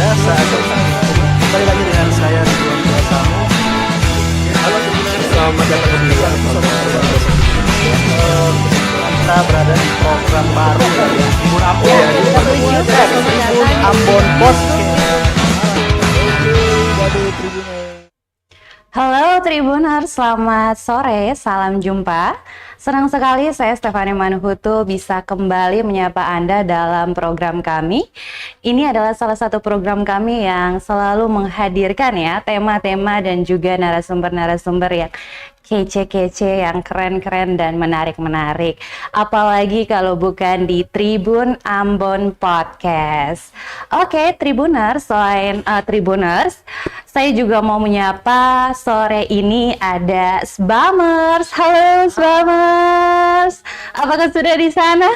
biasa. Kembali lagi dengan saya Ridwan Prasamu. Halo Tribuners, selamat datang kembali di kita berada di program baru dari Tribun Ambon. Tribun Ambon Podcast. Halo Tribuners, selamat sore, salam jumpa. Senang sekali saya Stefani Manuhutu bisa kembali menyapa Anda dalam program kami. Ini adalah salah satu program kami yang selalu menghadirkan ya tema-tema dan juga narasumber-narasumber yang kece-kece, yang keren-keren dan menarik-menarik. Apalagi kalau bukan di Tribun Ambon Podcast. Oke, Tribuners, selain Tribuners, saya juga mau menyapa sore ini ada Sbamers. Halo Sbamers, apakah sudah di sana?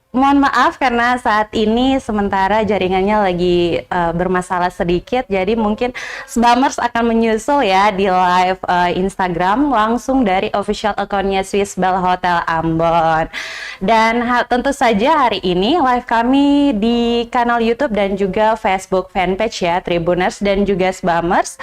Mohon maaf karena saat ini sementara jaringannya lagi bermasalah sedikit, jadi mungkin Sbamers akan menyusul ya di live Instagram langsung dari official account-nya Swiss Bell Hotel Ambon. Dan tentu saja hari ini live kami di kanal YouTube dan juga Facebook fanpage ya Tribuners dan juga Sbamers.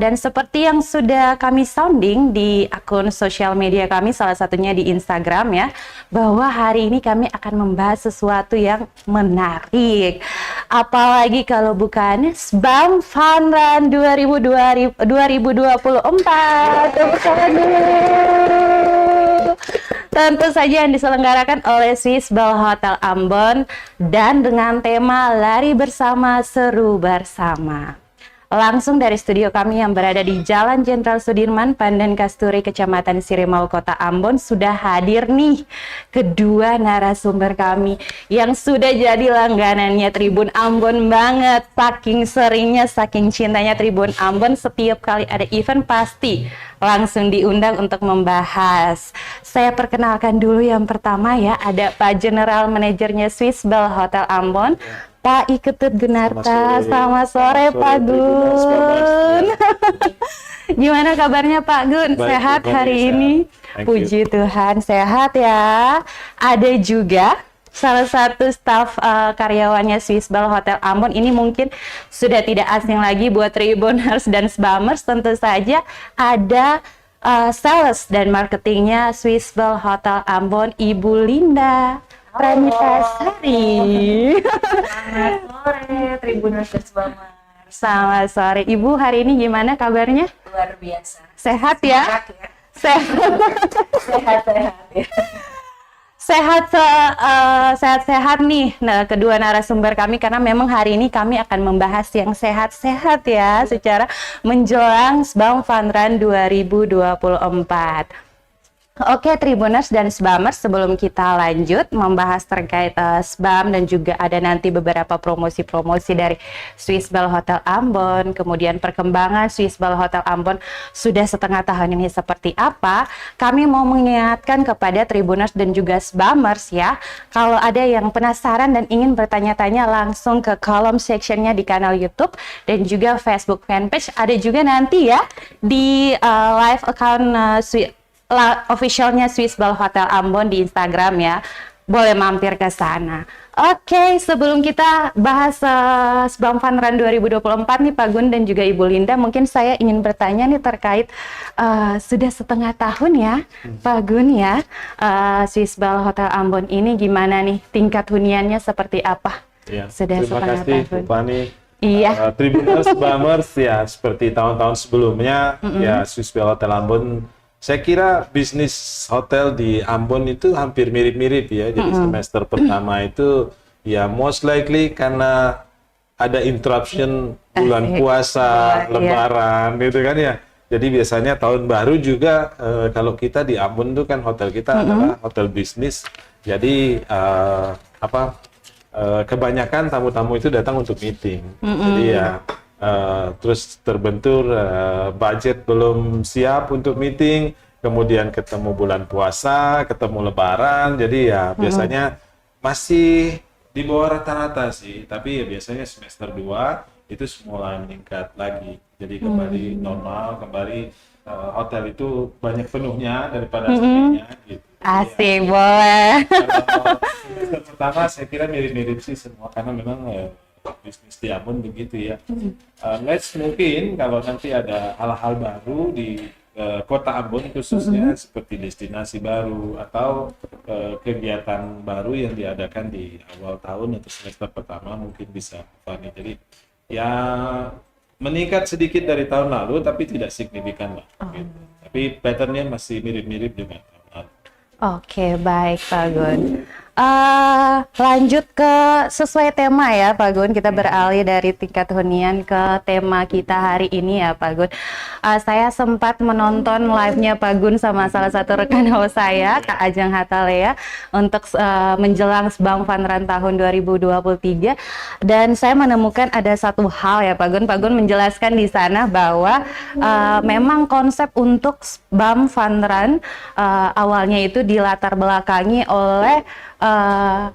Dan seperti yang sudah kami sounding di akun sosial media kami, salah satunya di Instagram ya, bahwa hari ini kami akan membahas sesuatu yang menarik. Apalagi kalau bukan Sbam Fun Run 2024. Tentu saja yang diselenggarakan oleh Swiss Bell Hotel Ambon dan dengan tema Lari Bersama Seru Bersama. Langsung dari studio kami yang berada di Jalan Jenderal Sudirman, Pandan Kasturi, Kecamatan Sirimau, Kota Ambon, sudah hadir nih kedua narasumber kami yang sudah jadi langganannya Tribun Ambon banget. Saking seringnya, saking cintanya Tribun Ambon, setiap kali ada event pasti langsung diundang untuk membahas. Saya perkenalkan dulu yang pertama ya, ada Pak General Manajernya Swiss Bell Hotel Ambon, Pak Iketut Gunarta. Selamat sore Pak Gun. Gimana kabarnya Pak Gun? Baik, sehat hari ini? Puji Tuhan sehat ya. Ada juga salah satu staf karyawannya Swiss Bell Hotel Ambon. Ini mungkin sudah tidak asing lagi buat Tribuners dan Sbamers. Tentu saja ada sales dan marketingnya Swiss Bell Hotel Ambon, Ibu Linda Pranitasari. Selamat sore Tribuners dan Sbamers. Selamat sore Ibu, hari ini gimana kabarnya? Luar biasa. Sehat ya? Sehat Sehat ya. Sehat nih kedua narasumber kami, karena memang hari ini kami akan membahas yang sehat-sehat ya secara menjelang Sbam Fun Run 2024. Oke Tribuners dan Sbamers, sebelum kita lanjut membahas terkait Sbam dan juga ada nanti beberapa promosi-promosi dari Swiss Bell Hotel Ambon, kemudian perkembangan Swiss Bell Hotel Ambon sudah setengah tahun ini seperti apa, kami mau mengingatkan kepada Tribuners dan juga Sbamers ya, kalau ada yang penasaran dan ingin bertanya-tanya langsung ke kolom sectionnya di kanal YouTube dan juga Facebook fanpage, ada juga nanti ya di live account officialnya Swiss Bell Hotel Ambon di Instagram ya, boleh mampir ke sana. Oke, sebelum kita bahas Sbam Fun Run 2024 nih Pak Gun dan juga Ibu Linda, mungkin saya ingin bertanya nih terkait sudah setengah tahun ya Pak Gun ya, Swiss Bell Hotel Ambon ini gimana nih tingkat huniannya seperti apa? Ya, sudah terima setengah kasih tahun. Bu Fani. Iya. Tribuners, Sbamers ya, seperti tahun-tahun sebelumnya ya, Swiss Bell Hotel Ambon, saya kira bisnis hotel di Ambon itu hampir mirip-mirip ya. Jadi semester pertama itu ya most likely karena ada interruption bulan puasa, lebaran gitu kan ya. Jadi biasanya tahun baru juga kalau kita di Ambon itu kan hotel kita adalah hotel bisnis. Jadi kebanyakan tamu-tamu itu datang untuk meeting. Jadi ya terus terbentur budget belum siap untuk meeting, kemudian ketemu bulan puasa, ketemu lebaran, jadi ya biasanya masih di bawah rata-rata sih, tapi ya biasanya semester 2 itu mulai meningkat lagi, jadi kembali normal, kembali hotel itu banyak penuhnya daripada aslinya gitu. Asik, boleh. Kalau semester pertama saya kira mirip-mirip sih semua karena memang bisnis di Ambon begitu ya. Next mungkin kalau nanti ada hal-hal baru di kota Ambon khususnya seperti destinasi baru atau kegiatan baru yang diadakan di awal tahun atau semester pertama mungkin bisa Fani. Jadi ya meningkat sedikit dari tahun lalu tapi tidak signifikan lah. Gitu. Tapi patternnya masih mirip-mirip dengan tahun lalu. Oke, baik Pak Gun. Lanjut ke sesuai tema ya Pak Gun, kita beralih dari tingkat hunian ke tema kita hari ini ya Pak Gun. Saya sempat menonton live-nya Pak Gun sama salah satu rekan host saya, Kak Ajeng Hatalea, untuk menjelang Sbam Fun Run tahun 2023, dan saya menemukan ada satu hal ya Pak Gun. Pak Gun menjelaskan di sana bahwa memang konsep untuk Sbam Fun Run awalnya itu dilatar belakangi oleh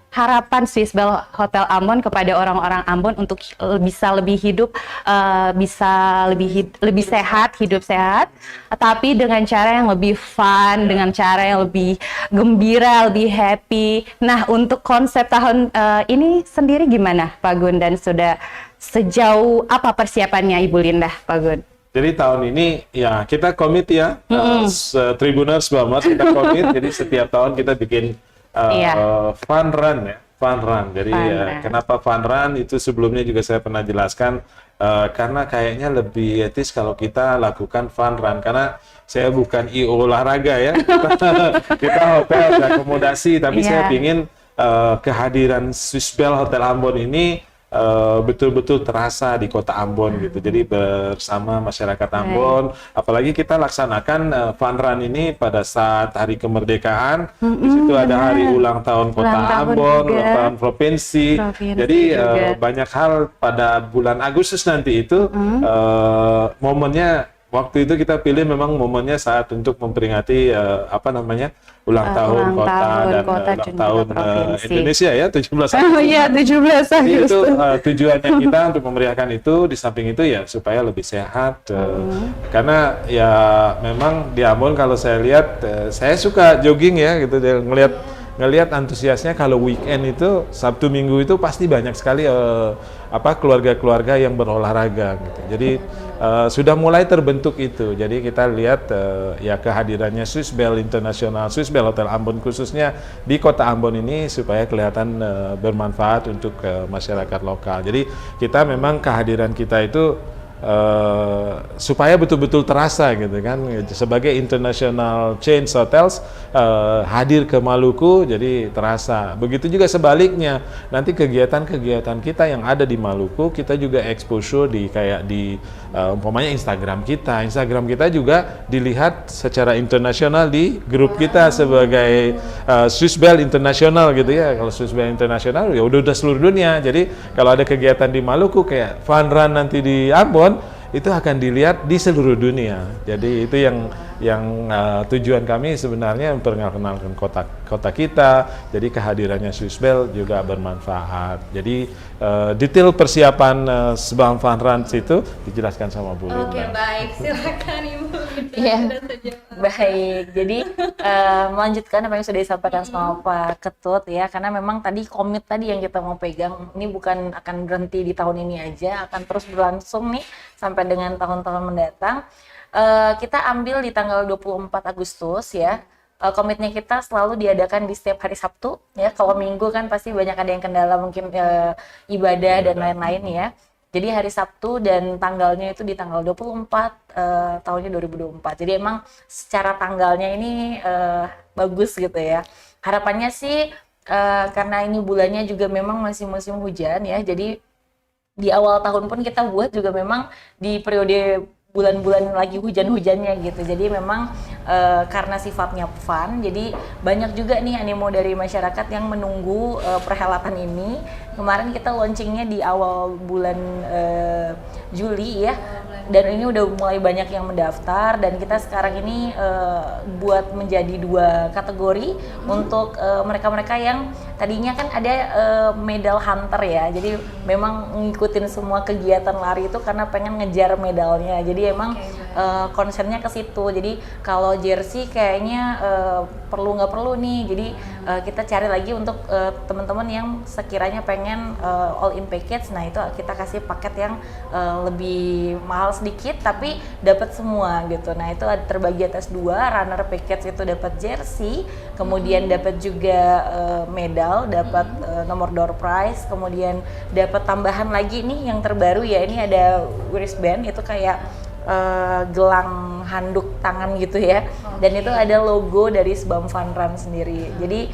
harapan Swiss Bell Hotel Ambon kepada orang-orang Ambon untuk bisa lebih hidup, bisa lebih sehat, hidup sehat, tapi dengan cara yang lebih fun, dengan cara yang lebih gembira, lebih happy. Nah, untuk konsep tahun ini sendiri gimana Pak Gun, dan sudah sejauh apa persiapannya Ibu Linda, Pak Gun? Jadi tahun ini ya kita komit ya, Tribuners banget kita komit. Jadi setiap tahun kita bikin fun run ya, fun run. Jadi kenapa fun run itu sebelumnya juga saya pernah jelaskan, karena kayaknya lebih etis kalau kita lakukan fun run, karena saya bukan IO olahraga ya, kita hotel ada akomodasi, tapi saya ingin kehadiran Swiss Bell Hotel Ambon ini betul-betul terasa di kota Ambon gitu. Jadi bersama masyarakat Ambon, apalagi kita laksanakan fun run ini pada saat hari kemerdekaan. Di situ ada hari ulang tahun kota Ambon, ulang tahun provinsi. Jadi banyak hal pada bulan Agustus nanti itu momennya. Waktu itu kita pilih memang momennya saat untuk memperingati ulang tahun kota dan ulang tahun Indonesia ya, 17 Agustus. Iya, 17 Agustus. Itu tujuannya kita untuk memeriahkan itu. Di samping itu ya supaya lebih sehat. Karena ya memang di Ambon kalau saya lihat, saya suka jogging ya gitu, ngelihat antusiasnya kalau weekend itu Sabtu Minggu itu pasti banyak sekali keluarga-keluarga yang berolahraga gitu. Jadi sudah mulai terbentuk itu. Jadi kita lihat ya kehadirannya Swiss Bell International, Swiss Bell Hotel Ambon khususnya di kota Ambon ini supaya kelihatan bermanfaat untuk masyarakat lokal. Jadi kita memang kehadiran kita itu supaya betul-betul terasa gitu kan, sebagai international chain hotels hadir ke Maluku jadi terasa. Begitu juga sebaliknya, nanti kegiatan-kegiatan kita yang ada di Maluku kita juga exposure di umpamanya Instagram kita juga dilihat secara internasional di grup kita sebagai Swiss Bell International gitu ya. Kalau Swiss Bell International ya udah seluruh dunia. Jadi kalau ada kegiatan di Maluku kayak fun run nanti di Ambon, itu akan dilihat di seluruh dunia. Jadi itu yang tujuan kami sebenarnya memperkenalkan kota kita. Jadi kehadirannya Swiss Bell juga bermanfaat. Jadi detail persiapan Sbam Fun Run itu dijelaskan sama Bu Linda. Oke, baik, silakan Ibu Linda. Iya. Baik, jadi melanjutkan apa yang sudah disampaikan sama Pak Ketut ya, karena memang tadi komit tadi yang kita mau pegang ini bukan akan berhenti di tahun ini aja, akan terus berlangsung nih sampai dengan tahun-tahun mendatang. Kita ambil di tanggal 24 Agustus ya. Komitnya kita selalu diadakan di setiap hari Sabtu ya. Kalau Minggu kan pasti banyak ada yang kendala mungkin ibadah dan lain-lain ya. Jadi hari Sabtu dan tanggalnya itu di tanggal 24 tahunnya 2024. Jadi emang secara tanggalnya ini bagus gitu ya. Harapannya sih karena ini bulannya juga memang masih musim hujan ya. Jadi di awal tahun pun kita buat juga memang di periode bulan-bulan lagi hujan-hujannya gitu. Jadi memang karena sifatnya fun, jadi banyak juga nih animo dari masyarakat yang menunggu perhelatan ini. Kemarin kita launchingnya di awal bulan Juli ya, dan ini udah mulai banyak yang mendaftar, dan kita sekarang ini buat menjadi 2 kategori untuk mereka-mereka yang tadinya kan ada medal hunter ya, jadi memang ngikutin semua kegiatan lari itu karena pengen ngejar medalnya. Jadi emang concernnya ke situ. Jadi kalau jersey kayaknya perlu nggak perlu nih. Jadi kita cari lagi untuk teman-teman yang sekiranya pengen all in package. Nah itu kita kasih paket yang lebih mahal sedikit tapi dapat semua gitu. Nah itu terbagi atas 2, runner package itu dapat jersey, kemudian dapat juga medal, dapat nomor door prize, kemudian dapat tambahan lagi nih yang terbaru ya, ini ada wristband, itu kayak gelang handuk tangan gitu ya. Dan itu ada logo dari Sbam Fun Run sendiri. Jadi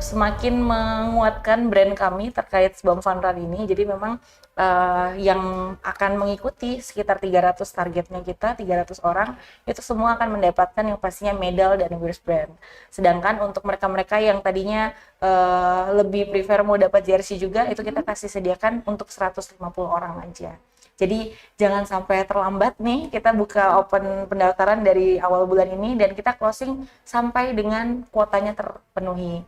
semakin menguatkan brand kami terkait Sbam Fun Run ini. Jadi memang yang akan mengikuti sekitar 300 targetnya kita, 300 orang, itu semua akan mendapatkan yang pastinya medal dan wristband. Sedangkan untuk mereka-mereka yang tadinya lebih prefer mau dapat jersey juga, itu kita kasih sediakan untuk 150 orang aja. Jadi jangan sampai terlambat nih, kita buka open pendaftaran dari awal bulan ini dan kita closing sampai dengan kuotanya terpenuhi.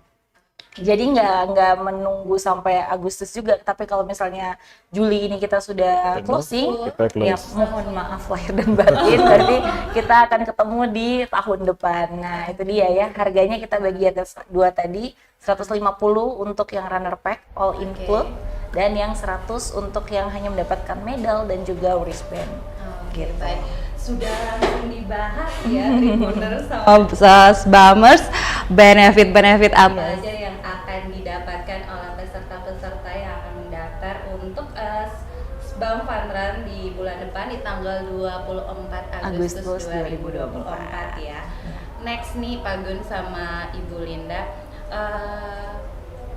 Jadi nggak menunggu sampai Agustus juga, tapi kalau misalnya Juli ini kita sudah closing, ya mohon maaf lahir dan batin, berarti kita akan ketemu di tahun depan. Nah itu dia ya, harganya kita bagi atas 2 tadi, 150 untuk yang runner pack all include, dan yang 100 untuk yang hanya mendapatkan medal dan juga wristband. Gitu. Baik. Sudah langsung dibahas ya Tribuners sama Sbamers, benefit-benefit apa aja yang akan didapatkan oleh peserta-peserta yang akan mendaftar untuk Sbam Fun Run di bulan depan di tanggal 24 Agustus 2024 ya. Next nih Pak Gun sama Ibu Linda,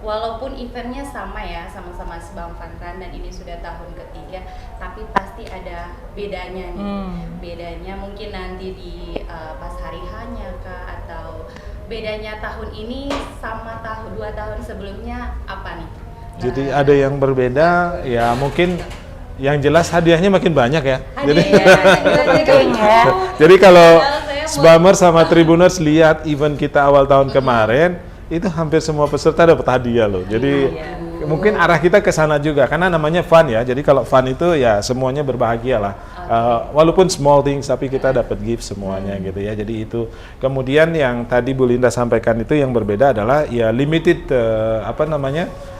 walaupun eventnya sama ya, sama-sama Sbam Fun Run dan ini sudah tahun ketiga, tapi pasti ada bedanya nih. Bedanya mungkin nanti di pas hari hanya kah, atau bedanya tahun ini sama 2 tahun sebelumnya apa nih? Jadi ada yang berbeda, ya mungkin yang jelas hadiahnya makin banyak ya. Jadi kalau Sbamers sama Tribuners lihat event kita awal tahun kemarin, itu hampir semua peserta dapat hadiah loh. Jadi mungkin arah kita ke sana juga karena namanya fun ya. Jadi kalau fun itu ya semuanya berbahagia lah. Walaupun small things tapi kita dapat gift semuanya gitu ya. Jadi itu. Kemudian yang tadi Bu Linda sampaikan itu yang berbeda adalah ya limited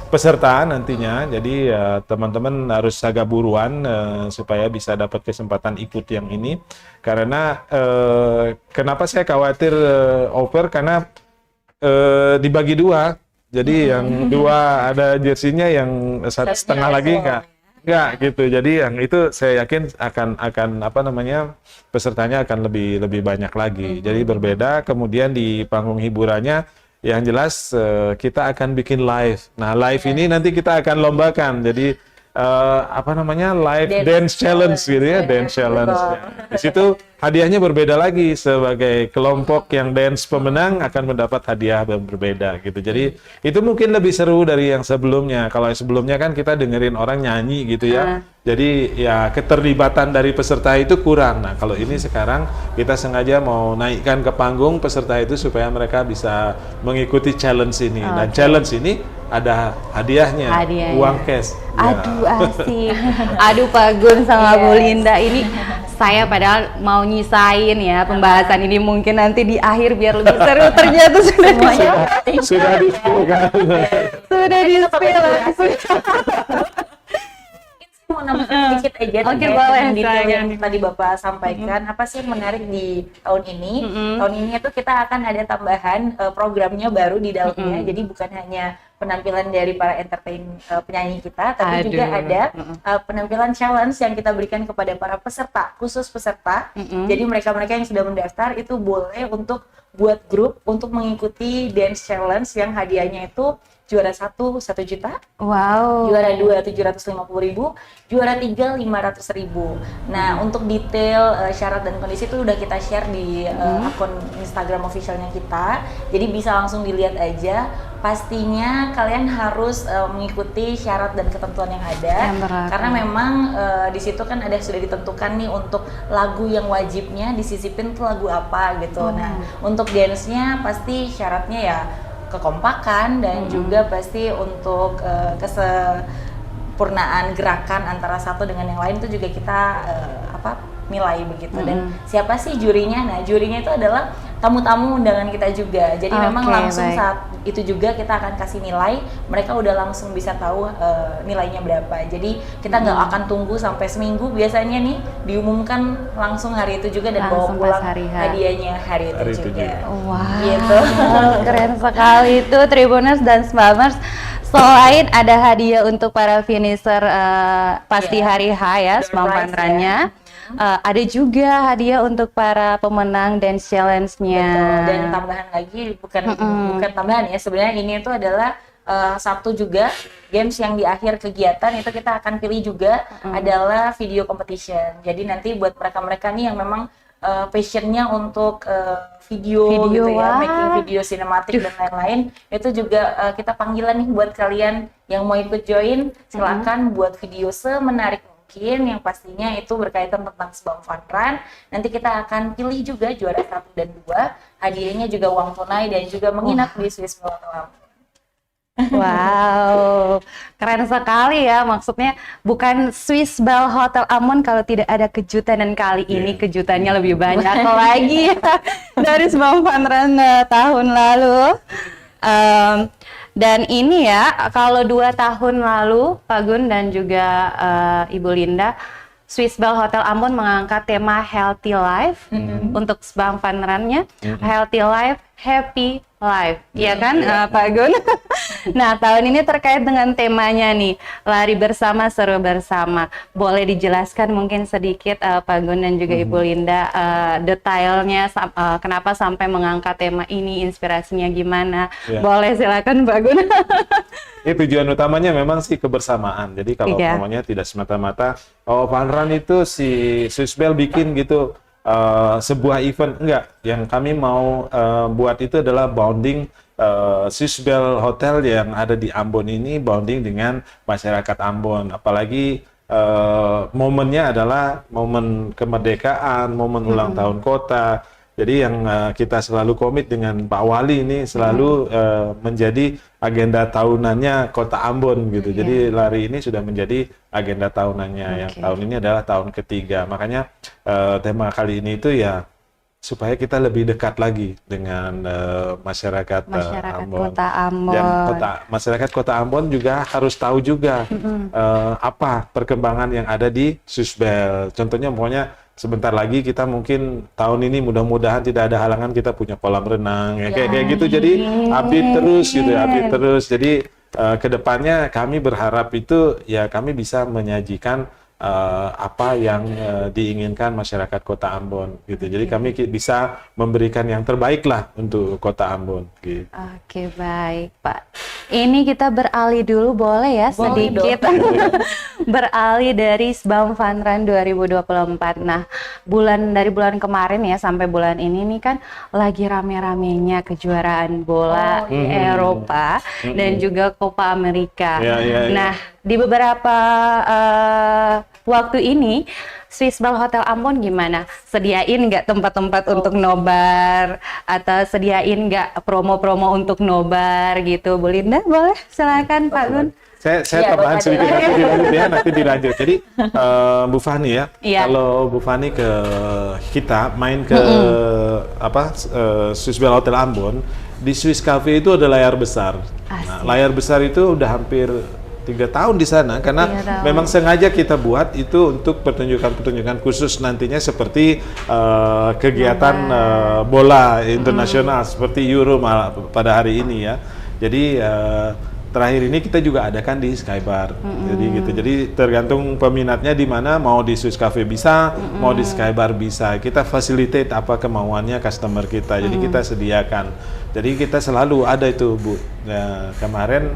peserta nantinya. Jadi teman-teman harus agak buruan supaya bisa dapat kesempatan ikut yang ini. Karena kenapa saya khawatir over, karena dibagi 2, jadi yang 2 ada jersinya, yang 1,5 lagi enggak gitu. Jadi yang itu saya yakin akan pesertanya akan lebih banyak lagi. Jadi berbeda. Kemudian di panggung hiburannya yang jelas kita akan bikin live. Nah live ini nanti kita akan lombakan. Jadi live dance challenge gitu ya, dance challenge. Di situ hadiahnya berbeda lagi, sebagai kelompok yang dance pemenang akan mendapat hadiah yang berbeda gitu. Jadi itu mungkin lebih seru dari yang sebelumnya. Kalau yang sebelumnya kan kita dengerin orang nyanyi gitu ya. Jadi ya keterlibatan dari peserta itu kurang. Nah kalau ini sekarang kita sengaja mau naikkan ke panggung peserta itu supaya mereka bisa mengikuti challenge ini. Dan challenge ini ada hadiahnya, uang cash. Aduh asik. Aduh Pak Gun sama Bu Linda, ini saya padahal mau nyisain ya pembahasan ini mungkin nanti di akhir biar lebih seru, ternyata sudah di-spill. Mau nambahkan sedikit aja terkait detail yang tadi Bapak sampaikan. Apa sih yang menarik di tahun ini? Tahun ini itu kita akan ada tambahan programnya baru di dalamnya. Jadi bukan hanya penampilan dari para penyanyi kita, tapi juga ada penampilan challenge yang kita berikan kepada para peserta, khusus peserta. Jadi mereka-mereka yang sudah mendaftar itu boleh untuk buat grup untuk mengikuti dance challenge yang hadiahnya itu juara 1 juta, juara 2 750.000, juara 3 500.000. Nah untuk detail syarat dan kondisi itu udah kita share di akun Instagram officialnya kita, jadi bisa langsung dilihat aja. Pastinya kalian harus mengikuti syarat dan ketentuan yang ada, karena memang di situ kan ada sudah ditentukan nih untuk lagu yang wajibnya disisipin tuh lagu apa gitu. Nah untuk dance-nya pasti syaratnya ya kekompakan dan juga pasti untuk kesempurnaan gerakan antara satu dengan yang lain itu juga kita nilai begitu. Dan siapa sih jurinya? Nah, jurinya itu adalah tamu-tamu undangan kita juga. Jadi memang langsung baik. saat itu juga kita akan kasih nilai, mereka udah langsung bisa tahu nilainya berapa. Jadi kita nggak akan tunggu sampai seminggu, biasanya nih diumumkan langsung hari itu juga dan bawa Langsung pulang pas hari H. hadiahnya hari Hari itu itu juga. juga. Wow, Gitu. keren sekali itu Tribuners dan Sbamers. Selain ada hadiah untuk para finisher pasti Iya. hari H ya, Door Sbam prize Funrun-nya. Ada juga hadiah untuk para pemenang dance challenge-nya. Betul. Dan tambahan lagi bukan tambahan ya, sebenarnya ini itu adalah satu juga games yang di akhir kegiatan itu kita akan pilih juga adalah video competition. Jadi nanti buat mereka-mereka nih yang memang passionnya untuk video gitu ya, wah. making video sinematik dan lain-lain, itu juga kita panggilan nih buat kalian yang mau ikut join, silakan buat video semenarik mungkin, yang pastinya itu berkaitan tentang Sbam Funrun. Nanti kita akan pilih juga juara 1 dan 2, hadiahnya juga uang tunai dan juga menginap di Swiss Bell Hotel Ambon. Wow, keren sekali ya. Maksudnya bukan Swiss Bell Hotel Ambon kalau tidak ada kejutan, dan kali ini kejutannya lebih banyak lagi ya, dari Sbam Funrun tahun lalu. Dan ini ya, kalau 2 tahun lalu Pak Gun dan juga Ibu Linda, Swiss Bell Hotel Ambon mengangkat tema Healthy Life untuk Sbam Funrun-nya. Healthy Life, Happy Life, ya kan Pak Gun? Nah, tahun ini terkait dengan temanya nih, lari bersama, seru bersama. Boleh dijelaskan mungkin sedikit Pak Gun dan juga Ibu Linda detailnya kenapa sampai mengangkat tema ini, inspirasinya gimana? Ya. Boleh silakan Pak Gun. Tujuan utamanya memang sih kebersamaan. Jadi kalau Iya. namanya tidak semata-mata, Funrun itu si Swiss Bell bikin gitu sebuah event, enggak. Yang kami mau buat itu adalah bonding Swiss Bell Hotel yang ada di Ambon ini, bonding dengan masyarakat Ambon. Apalagi momennya adalah momen kemerdekaan, momen ulang tahun kota. Jadi yang kita selalu komit dengan Pak Wali ini selalu menjadi agenda tahunannya Kota Ambon gitu. Jadi lari ini sudah menjadi agenda tahunannya. Yang tahun ini adalah tahun ketiga. Makanya tema kali ini itu ya supaya kita lebih dekat lagi dengan masyarakat Ambon. Kota Ambon. Dan masyarakat Kota Ambon juga harus tahu juga apa perkembangan yang ada di Swiss Bell. Contohnya pokoknya sebentar lagi kita mungkin tahun ini mudah-mudahan tidak ada halangan kita punya kolam renang ya, kayak gitu. Jadi update terus gitu, update terus. Jadi kedepannya kami berharap itu ya kami bisa menyajikan apa yang diinginkan masyarakat Kota Ambon gitu. Jadi kami bisa memberikan yang terbaik lah untuk Kota Ambon gitu. Oke, baik Pak. Ini kita beralih dulu boleh ya Boleh sedikit. Beralih dari Sbam Funrun 2024. Nah, dari bulan kemarin ya sampai bulan ini nih kan lagi rame-ramenya kejuaraan bola Eropa dan juga Copa America. Ya. Nah, di beberapa waktu ini Swiss Bell Hotel Ambon gimana? Sediain nggak tempat-tempat untuk nobar atau sediain nggak promo-promo untuk nobar gitu? Bu Linda, boleh silakan Pak Gun. Saya tambahan sedikit nanti dilanjut. Jadi Bu Fani ya, kalau Bu Fani ke kita main ke Swiss Bell Hotel Ambon, di Swiss Cafe itu ada layar besar. Nah, layar besar itu udah hampir 3 tahun di sana karena memang sengaja kita buat itu untuk pertunjukan-pertunjukan khusus nantinya seperti kegiatan bola internasional seperti Euro pada hari ini ya. Jadi terakhir ini kita juga adakan di Skybar. Jadi gitu. Jadi tergantung peminatnya di mana, mau di Swiss Cafe bisa, mau di Skybar bisa. Kita facilitate apa kemauannya customer kita. Jadi kita sediakan. Jadi kita selalu ada itu Bu. Nah, kemarin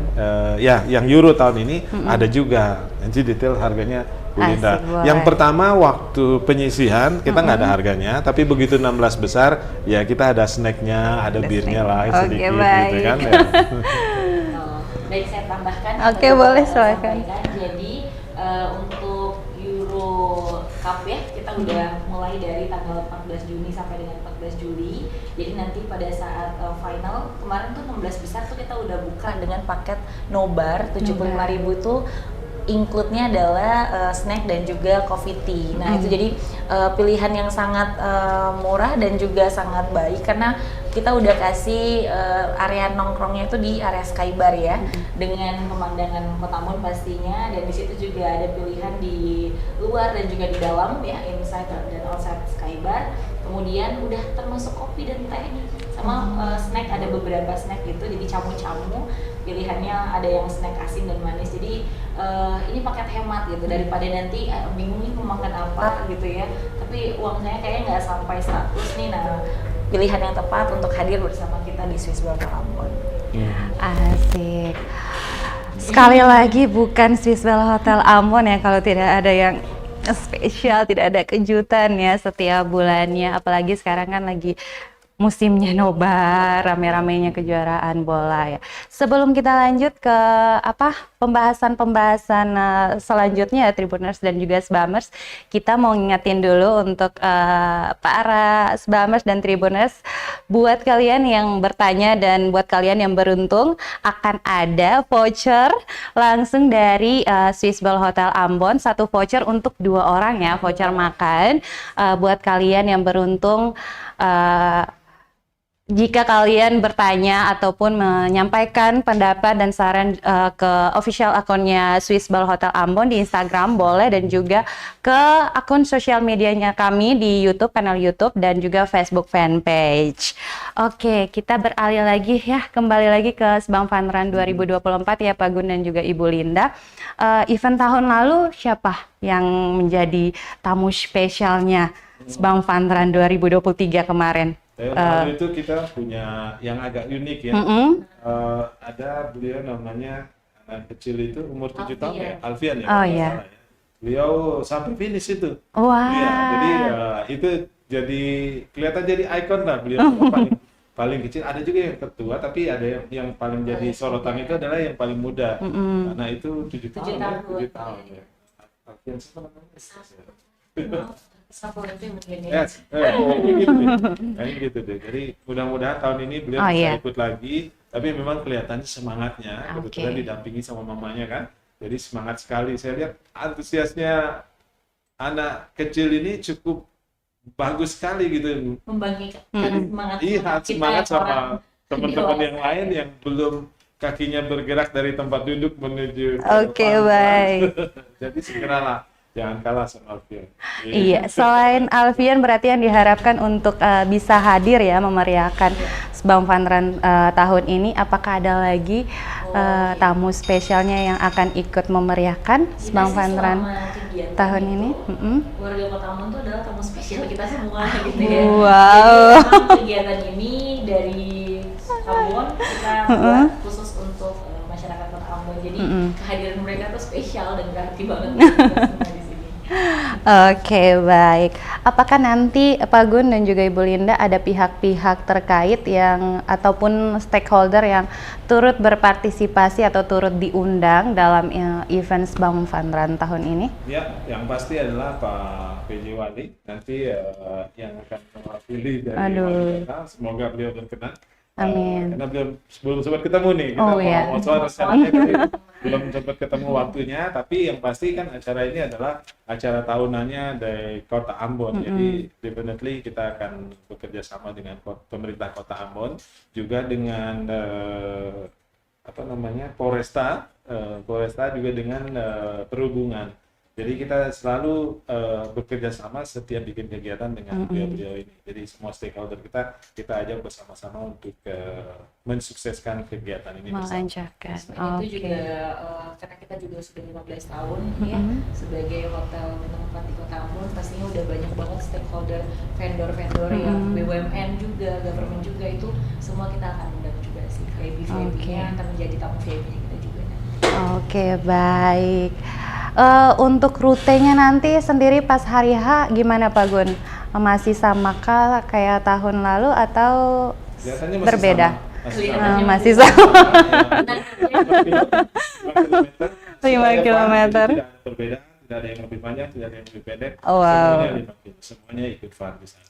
ya yang Euro tahun ini ada juga. Nanti detail harganya Bu Linda. Yang pertama waktu penyisihan kita nggak ada harganya, tapi begitu 16 besar ya kita ada snacknya, ada birnya lah sedikit gitu kan. Ya. Baik, saya tambahkan. Oke, boleh silakan. Jadi untuk Euro Cup ya, kita udah mulai dari tanggal 14 Juni sampai dengan 14 Juli. Jadi nanti pada saat final, kemarin tuh 16 besar tuh kita udah buka dengan paket nobar 75.000 itu include-nya adalah snack dan juga coffee tea. Nah, itu jadi pilihan yang sangat murah dan juga sangat baik karena kita udah kasih area nongkrongnya itu di area Skybar ya, dengan pemandangan Kota Ambon pastinya, dan di situ juga ada pilihan di luar dan juga di dalam ya, inside dan outside Skybar. Kemudian udah termasuk kopi dan teh nih, sama snack, ada beberapa snack gitu, jadi camu-camu pilihannya, ada yang snack asin dan manis. Jadi ini paket hemat gitu, daripada nanti bingung nih mau makan apa gitu ya, tapi uang saya kayaknya nggak sampai 100 nih. Nah, pilihan yang tepat untuk hadir bersama kita di Swiss Bell Hotel Ambon. Asik. Sekali lagi bukan Swiss Bell Hotel Ambon ya kalau tidak ada yang spesial, tidak ada kejutan ya setiap bulannya, apalagi sekarang kan lagi musimnya nobar, rame-ramenya kejuaraan bola ya. Sebelum kita lanjut ke pembahasan selanjutnya ya Tribuners dan juga Sbamers, kita mau ngingetin dulu untuk para Sbamers dan Tribuners, buat kalian yang bertanya dan buat kalian yang beruntung akan ada voucher langsung dari Swiss Bell Hotel Ambon, 1 voucher untuk 2 orang ya, voucher makan buat kalian yang beruntung. Jika kalian bertanya ataupun menyampaikan pendapat dan saran ke official akunnya Swiss Bell Hotel Ambon di Instagram boleh, dan juga ke akun sosial medianya kami di YouTube, panel YouTube dan juga Facebook fanpage. Oke, kita beralih lagi ya, kembali lagi ke Sbam Fun Run 2024 ya Pak Gun dan juga Ibu Linda. Event tahun lalu siapa yang menjadi tamu spesialnya Sbam Fun Run 2023 kemarin? Waktu itu kita punya yang agak unik ya. Ada beliau namanya, anak kecil itu umur 7 tahun ya, Alfian ya. Oh iya. Ya. Beliau sampai finish itu. Wah. Ya, jadi itu jadi kelihatan jadi ikon lah beliau. Paling kecil, ada juga yang tertua, tapi ada yang paling jadi sorotan itu adalah yang paling muda. Karena itu 7 tahun ya, 7 tahun ya. Alfian siapa namanya? Gitu ya. Gitu deh. Jadi mudah-mudahan tahun ini beliau bisa ikut lagi. Tapi memang kelihatannya semangatnya, kebetulan didampingi sama mamanya kan. Jadi semangat sekali. Saya lihat antusiasnya anak kecil ini cukup bagus sekali gitu. Membangkitkan semangat. Iya, semangat sama teman-teman yang lain yang belum kakinya bergerak dari tempat duduk menuju. Oke, baik. Jadi segeralah. Jangan kalah sama Alfian. Iya, selain Alfian berarti yang diharapkan untuk bisa hadir ya memeriahkan Sbam Fun Run tahun ini, apakah ada lagi tamu spesialnya yang akan ikut memeriahkan Sbam Fun Run tahun ini? Warga Kota Ambon itu adalah tamu spesial kita semua gitu ya. Wow. Jadi, kegiatan ini dari Ambon kita buat khusus untuk masyarakat Kota Ambon. Jadi kehadiran mereka tuh spesial dan berarti banget buat kita semua di sini. Oke, baik. Apakah nanti Pak Gun dan juga Ibu Linda ada pihak-pihak terkait yang ataupun stakeholder yang turut berpartisipasi atau turut diundang dalam event Sbam Fun Run tahun ini? Ya, yang pasti adalah Pak PJ Wali nanti yang akan mewakili dari wali kota. Semoga beliau berkenan. Amin. Karena belum sempat ketemu nih, kita mau soal rencananya belum sempat ketemu waktunya, tapi yang pasti kan acara ini adalah acara tahunannya dari Kota Ambon. Jadi definitely kita akan bekerja sama dengan pemerintah Kota Ambon, juga dengan Polresta juga dengan perhubungan. Jadi kita selalu bekerja sama setiap bikin kegiatan dengan beliau-beliau ini. Jadi semua stakeholder kita ajak bersama-sama untuk mensukseskan kegiatan ini bersama. Melancarkan. Itu juga karena kita juga sudah 15 tahun ya sebagai hotel dan tempat di Kota Ambon, pastinya udah banyak banget stakeholder, vendor-vendor yang BUMN juga, government juga, itu semua kita akan undang juga sih. VIP-nya akan menjadi tamu VIP-nya kita juga. Oke, baik. Untuk rutenya nanti sendiri pas hari H gimana Pak Gun? Masih samakah kayak tahun lalu atau berbeda? Masih sama. 5 kilometer. Tidak berbeda, tidak ada yang lebih panjang, tidak ada yang lebih pendek. Wow. Semuanya ikut fun di sana.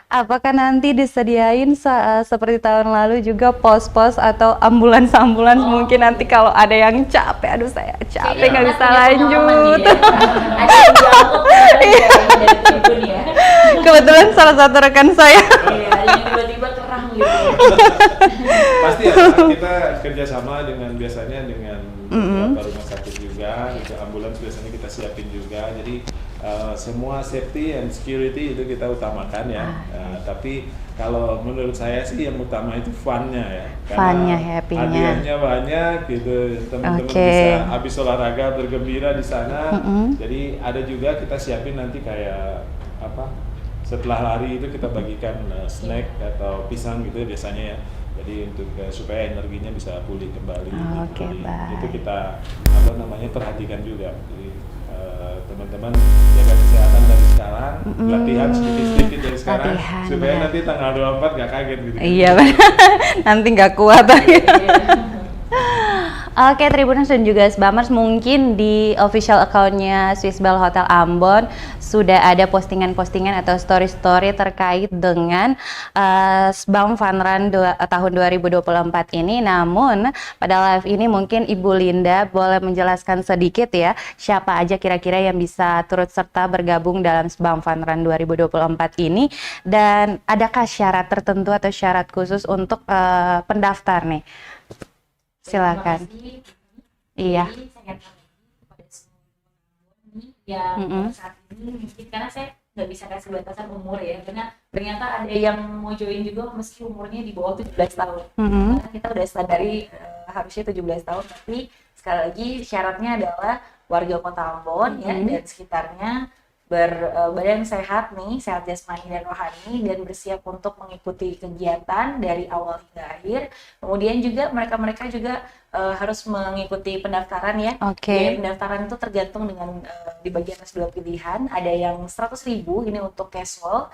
apakah nanti disediain seperti tahun lalu juga pos-pos atau ambulans-ambulans mungkin nanti kalau ada yang capek, aduh saya capek nggak bisa lanjut. Ada yang jawab dari tribun ya. Kebetulan salah satu rekan saya. Iya, yang tiba-tiba kerang gitu. Pasti ya, kita kerjasama biasanya dengan beberapa rumah sakit juga, gitu. Ambulans biasanya kita siapin juga. Jadi semua safety and security itu kita utamakan ya. Tapi kalau menurut saya sih yang utama itu fun-nya ya. Fun-nya, happy-nya. Hadiahnya banyak gitu. Teman-teman bisa habis olahraga bergembira di sana. Jadi ada juga kita siapin nanti kayak apa? Setelah lari itu kita bagikan snack atau pisang gitu biasanya ya. Jadi untuk supaya energinya bisa pulih kembali. Oke, baik. Itu kita perhatikan juga. Jadi teman-teman jaga kesehatan dari sekarang, latihan sedikit-sedikit dari sekarang, supaya nanti tanggal 24 nggak kaget gitu. Iya, nanti nggak kuat. Oke, Tribuners dan juga Sbamers, mungkin di official account-nya Swiss Bell Hotel Ambon sudah ada postingan-postingan atau story-story terkait dengan Sbam Fun Run tahun 2024 ini. Namun pada live ini mungkin Ibu Linda boleh menjelaskan sedikit ya, siapa aja kira-kira yang bisa turut serta bergabung dalam Sbam Fun Run 2024 ini, dan adakah syarat tertentu atau syarat khusus untuk pendaftar nih? Silakan. Iya. Jadi saya kepada semua yang saat ini mungkin karena saya nggak bisa kasih batasan umur ya, karena ternyata ada yang mau join juga meski umurnya di bawah 17 tahun. Karena kita udah sadari harusnya 17 tahun, tapi sekali lagi syaratnya adalah warga Kota Ambon ya dan sekitarnya, berbadan sehat nih, sehat jasmani dan rohani, dan bersiap untuk mengikuti kegiatan dari awal hingga akhir. Kemudian juga mereka juga harus mengikuti pendaftaran ya. Jadi pendaftaran itu tergantung dengan dibagi atas 2 pilihan. Ada yang 100.000 ini untuk casual.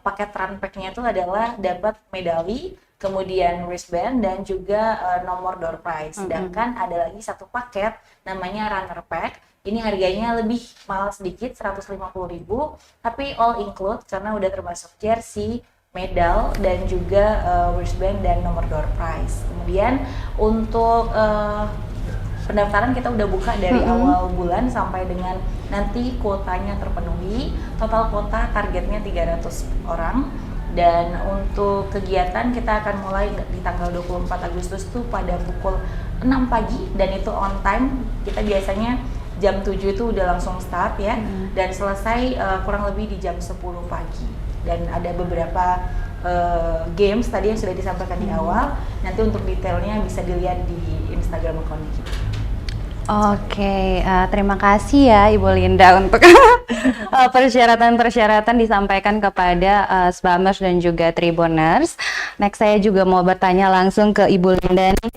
Paket run pack-nya itu adalah dapat medali, kemudian wristband, dan juga nomor door prize. Sedangkan ada lagi satu paket namanya runner pack. Ini harganya lebih mahal sedikit, 150.000, tapi all include karena udah termasuk jersey, medal, dan juga wristband dan nomor door prize. Kemudian untuk pendaftaran kita udah buka dari awal bulan sampai dengan nanti kuotanya terpenuhi. Total kuota targetnya 300 orang. Dan untuk kegiatan kita akan mulai di tanggal 24 Agustus tuh pada pukul 6 pagi, dan itu on time. Kita biasanya jam 7 itu udah langsung start ya, dan selesai kurang lebih di jam 10 pagi. Dan ada beberapa games tadi yang sudah disampaikan di awal. Nanti untuk detailnya bisa dilihat di Instagram account kita. Oke, terima kasih ya Ibu Linda untuk persyaratan-persyaratan disampaikan kepada Sbamers dan juga Tribuners. Next saya juga mau bertanya langsung ke Ibu Linda nih,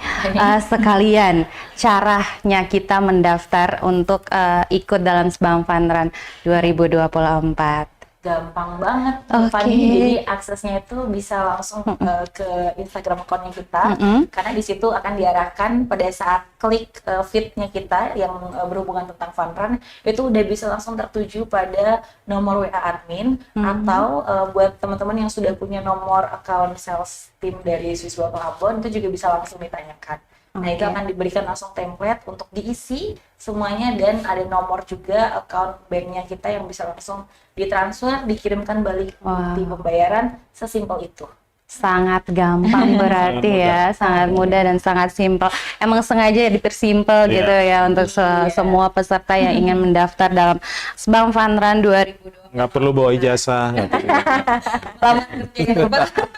sekalian caranya kita mendaftar untuk ikut dalam Sbam Fun Run 2024. Gampang banget, Fanny. Jadi aksesnya itu bisa langsung ke Instagram account-nya kita, karena di situ akan diarahkan pada saat klik feed-nya kita yang berhubungan tentang Fun Run, itu udah bisa langsung tertuju pada nomor WA admin, atau buat teman-teman yang sudah punya nomor account sales team dari Swiss Bell Ambon, itu juga bisa langsung ditanyakan. Nah, itu akan diberikan langsung template untuk diisi semuanya, dan ada nomor juga account banknya kita yang bisa langsung ditransfer, dikirimkan balik bukti pembayaran, sesimpel itu. Sangat gampang berarti ya, sangat mudah dan sangat simpel. Emang sengaja dipersimpel gitu ya untuk semua peserta yang ingin mendaftar dalam Sbam Fun Run 2024. Nggak perlu bawa ijazah.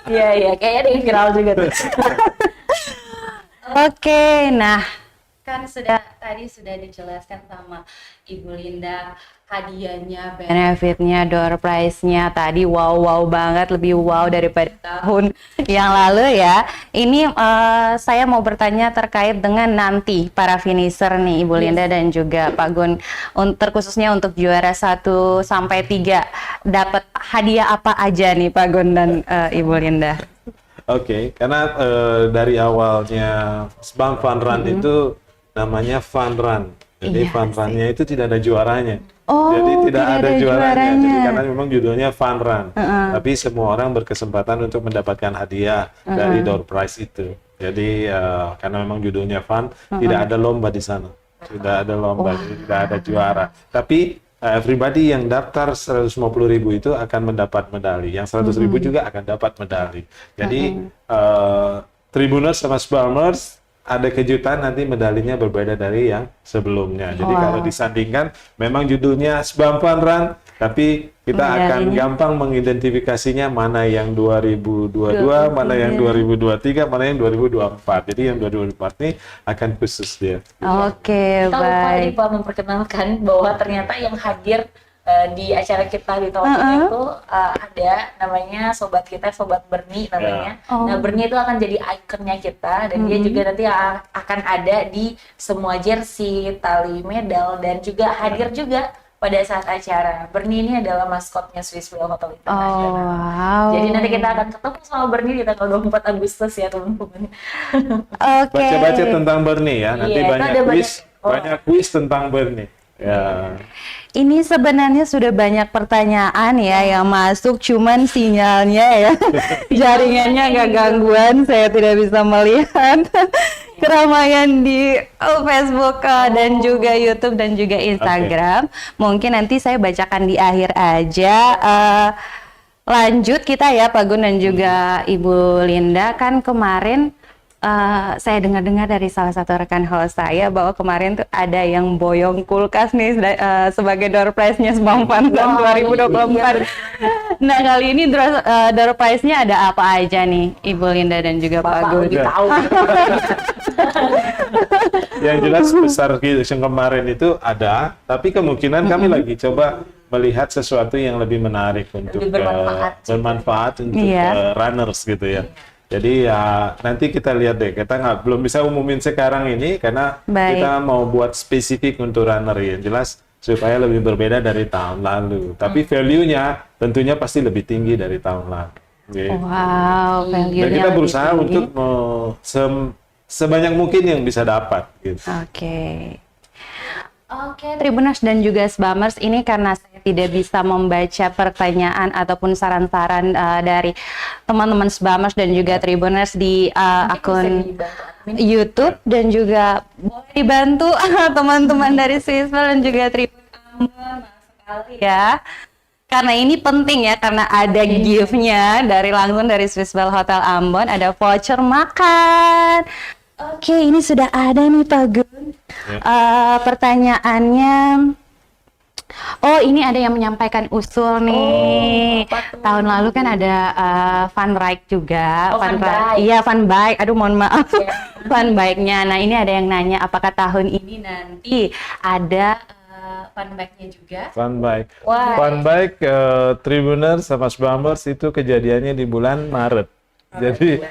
Iya, kayaknya ada yang viral juga tuh. Oke, nah kan tadi sudah dijelaskan sama Ibu Linda hadiahnya, benefitnya, door prize-nya tadi wow banget, lebih wow daripada tahun yang lalu ya. Ini saya mau bertanya terkait dengan nanti para finisher nih Ibu Linda dan juga Pak Gun, terkhususnya untuk juara 1 sampai 3 dapat hadiah apa aja nih Pak Gun dan Ibu Linda? Oke, karena dari awalnya Sbam Fun Run itu namanya Fun Run. Jadi Fun Run-nya itu tidak ada juaranya. Oh, Jadi tidak ada juaranya. Jadi juaranya. karena memang judulnya fun run. Tapi semua orang berkesempatan untuk mendapatkan hadiah dari door prize itu. Jadi karena memang judulnya fun, tidak ada lomba di sana. Tidak ada lomba, jadi tidak ada juara. Tapi everybody yang daftar 150.000 itu akan mendapat medali. Yang 100.000 juga akan dapat medali. Jadi Tribuners sama Sbamers ada kejutan, nanti medalinya berbeda dari yang sebelumnya. Jadi kalau disandingkan, memang judulnya Sbam Fun Run, tapi kita akan gampang mengidentifikasinya mana yang 2022, mana yang 2023, mana yang 2024. Jadi yang 2024 ini akan khusus dia. Oke, Kita lupa baik. nih Pak memperkenalkan bahwa ternyata yang hadir di acara kita di tahun ini tuh ada namanya sobat kita, Sobat Bernie namanya. Nah, Bernie itu akan jadi ikonnya kita, dan dia juga nanti akan ada di semua jersey, tali medal, dan juga hadir juga pada saat acara. Bernie ini adalah maskotnya Swiss Bell Hotel International. Wow. Jadi nanti kita akan ketemu sama Bernie di tanggal 24 Agustus ya teman-teman. Oke. Baca-baca tentang Bernie ya, nanti Iya, itu banyak ada banyak quiz tentang Bernie. Ya. Ini sebenarnya sudah banyak pertanyaan ya yang masuk, cuman sinyalnya ya, jaringannya agak gangguan, saya tidak bisa melihat keramaian di Facebook dan juga YouTube dan juga Instagram. Mungkin nanti saya bacakan di akhir aja. Lanjut kita ya Pak Gun dan juga Ibu Linda, kan kemarin saya dengar-dengar dari salah satu rekan host saya bahwa kemarin tuh ada yang boyong kulkas nih sebagai door prize-nya Sbam Fun Run 2024. Nah, kali ini door prize-nya ada apa aja nih Ibu Linda dan juga Pak Gun? Lebih tahu. Yang jelas besar yang kemarin itu ada, tapi kemungkinan kami lagi coba melihat sesuatu yang lebih menarik untuk bermanfaat untuk runners gitu ya. Jadi ya nanti kita lihat deh, kita belum bisa umumin sekarang ini karena kita mau buat spesifik untuk runner ya, jelas supaya lebih berbeda dari tahun lalu. Tapi value-nya tentunya pasti lebih tinggi dari tahun lalu. Gitu. Wow, value-nya Dan kita lebih berusaha tinggi. untuk sebanyak mungkin yang bisa dapat. Gitu. Oke, Tribuners dan juga Sbamers, ini karena saya tidak bisa membaca pertanyaan ataupun saran-saran dari teman-teman Sbamers dan juga Tribuners di akun YouTube, dan juga boleh dibantu teman-teman dari Swiss Bell dan juga Tribuners sekali ya. Karena ini penting ya, karena ada gift-nya langsung dari Swiss Bell Hotel Ambon, ada voucher makan. Oke, ini sudah ada nih Pak Gun. Pertanyaannya, ini ada yang menyampaikan usul nih. Tahun lalu kan ada fun ride juga. Fun bike. Iya, fun bike. Aduh, mohon maaf. Fun bike-nya. Nah, ini ada yang nanya apakah tahun ini nanti ada fun bike-nya juga? Fun bike. Wah. Fun bike Tribuners sama Sbamers itu kejadiannya di bulan Maret. Jadi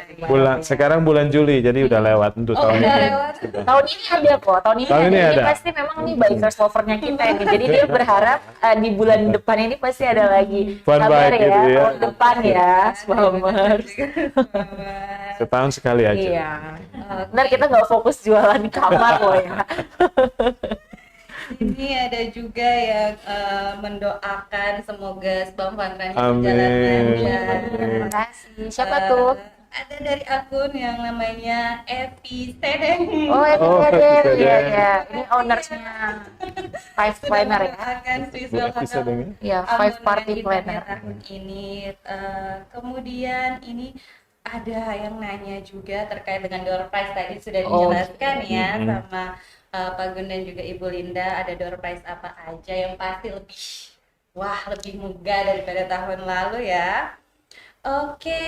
sekarang bulan Juli, jadi udah lewat untuk tahun ini. Tahun ini ada kok. Tahun ini ada. Ini pasti memang nih bikers lovernya kita ini. Jadi dia berharap di bulan depan ini pasti ada lagi. Fun Sabar bike ya, gitu ya. tahun depan ya, Sbamers. Setahun sekali aja. Iya. Ntar kita nggak fokus jualan di kamar loh ya. Ini ada juga yang mendoakan semoga Sbam Fun Run Amin. berjalan lancar. Terima kasih. Siapa tuh? Ada dari akun yang namanya Epi Sedeng. Oh, Sedeng. iya ya. Ini ownersnya Five Planner ya. Akan Swiss Bell Hotel Iya, Five Party Planner. tahun ini. Kemudian ini ada yang nanya juga terkait dengan door prize, tadi sudah dijelaskan ya sama Pak Gun dan juga Ibu Linda. Ada door prize apa aja yang pasti lebih megah daripada tahun lalu ya. Oke,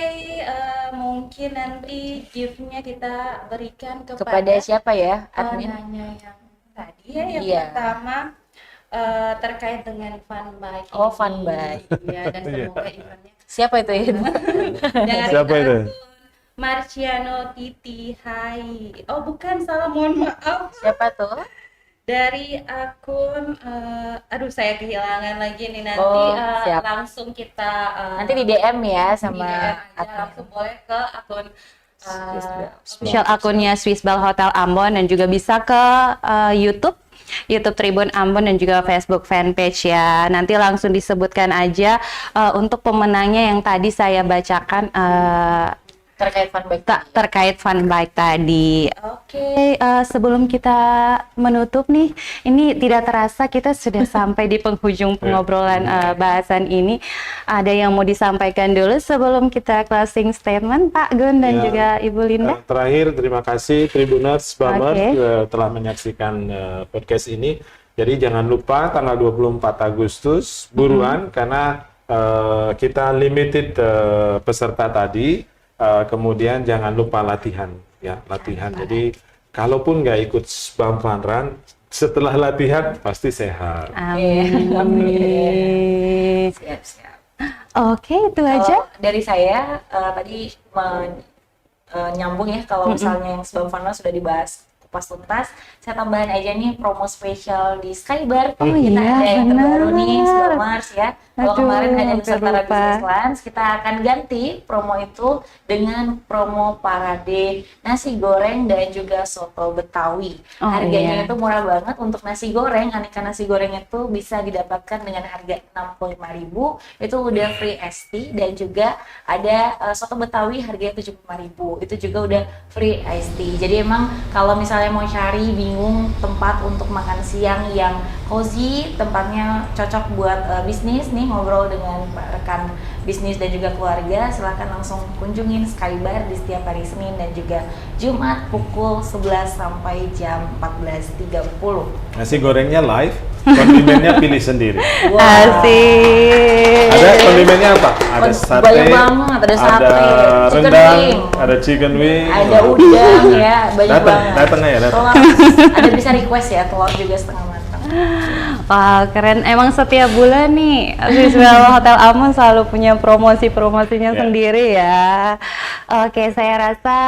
mungkin nanti gift-nya kita berikan Kepada siapa ya, admin? nanya yang tadi ya, yang Iya. pertama terkait dengan fun bike. Oh, ini. fun bike. Iya, dan semoga eventnya Siapa itu ya? dari Siapa itu? akun Marciano Titi Hai. Oh, bukan, salah, mohon maaf. Siapa tuh? Dari akun saya kehilangan lagi nih, nanti Oh, siap. langsung kita Nanti di DM ya di sama DM aja, admin. langsung boleh ke akun Swiss Bell. official akunnya Swiss Bell Hotel Ambon, dan juga bisa ke YouTube YouTube Tribun Ambon dan juga Facebook fanpage ya. Nanti langsung disebutkan aja untuk pemenangnya yang tadi saya bacakan Terkait fun bike. terkait fun bike tadi. Oke, sebelum kita menutup nih, ini tidak terasa kita sudah sampai di penghujung pengobrolan bahasan ini. Ada yang mau disampaikan dulu sebelum kita closing statement, Pak Gun dan juga Ibu Linda? Terakhir, terima kasih Tribuners, Bamers telah menyaksikan podcast ini. Jadi jangan lupa tanggal 24 Agustus buruan karena kita limited peserta tadi. Kemudian jangan lupa latihan ya, latihan. Jadi kalaupun nggak ikut SBAM Fun Run, setelah latihan pasti sehat. Amin. Siap. Oke, itu aja. Dari saya tadi nyambung ya, kalau misalnya yang SBAM Fun Run sudah dibahas kupas tuntas, saya tambahin aja nih promo spesial di Skybar. Oh Kita iya, ada yang terbaru nih, benar. SBAMers ya. Kalau Aduh, kemarin hanya hampir Nusantara lupa. Business Lunch, kita akan ganti promo itu dengan promo parade nasi goreng dan juga soto Betawi. Oh, Harganya iya. itu murah banget. Untuk nasi goreng, aneka nasi goreng itu bisa didapatkan dengan harga 65.000, itu udah free ST, dan juga ada soto Betawi harganya 75.000, itu juga udah free iced tea. Jadi emang kalau misalnya mau cari bingung tempat untuk makan siang yang cozy, tempatnya cocok buat bisnis nih, ngobrol dengan rekan bisnis dan juga keluarga, silahkan langsung kunjungin Skybar di setiap hari Senin dan juga Jumat pukul 11 sampai jam 14.30. Nasi gorengnya live, kondimennya pilih sendiri. Asik. Ada kondimennya apa? Ada sate, Banyak banget, ada sate, ada chicken rendang, wing, ada chicken wing. ada udang ya, banyak banget. Datang ya, datang. Telur, ada bisa request ya, telur juga setengah matang. Wah, keren. Emang setiap bulan nih Swiss Bell Hotel Ambon selalu punya promosi-promosinya sendiri ya. Oke, saya rasa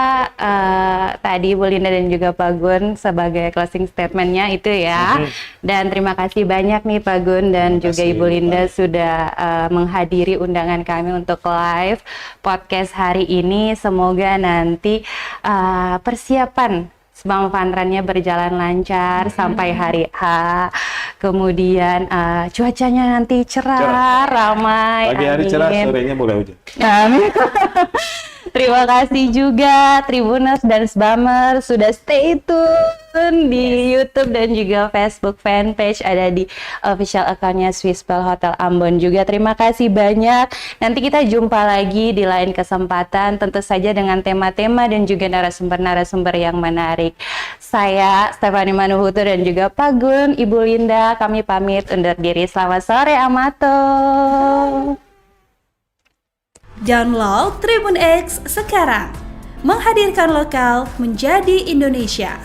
tadi Bu Linda dan juga Pak Gun sebagai closing statementnya itu ya. Dan terima kasih banyak nih Pak Gun dan juga Ibu Linda sudah menghadiri undangan kami untuk live podcast hari ini. Semoga nanti persiapan SBAM Fun Run-nya berjalan lancar sampai hari H. Kemudian cuacanya nanti cerah, ramai. Pagi hari cerah, sorenya mulai hujan. Amin. Terima kasih juga Tribuners dan SBAMers sudah stay tune di YouTube dan juga Facebook fanpage, ada di official account-nya Swiss Bell Hotel Ambon juga. Terima kasih banyak. Nanti kita jumpa lagi di lain kesempatan, tentu saja dengan tema-tema dan juga narasumber-narasumber yang menarik. Saya Stefani Manuhutu dan juga Pak Gun, Ibu Linda, kami pamit undur diri. Selamat sore Amato. Download Tribun X sekarang, menghadirkan lokal menjadi Indonesia.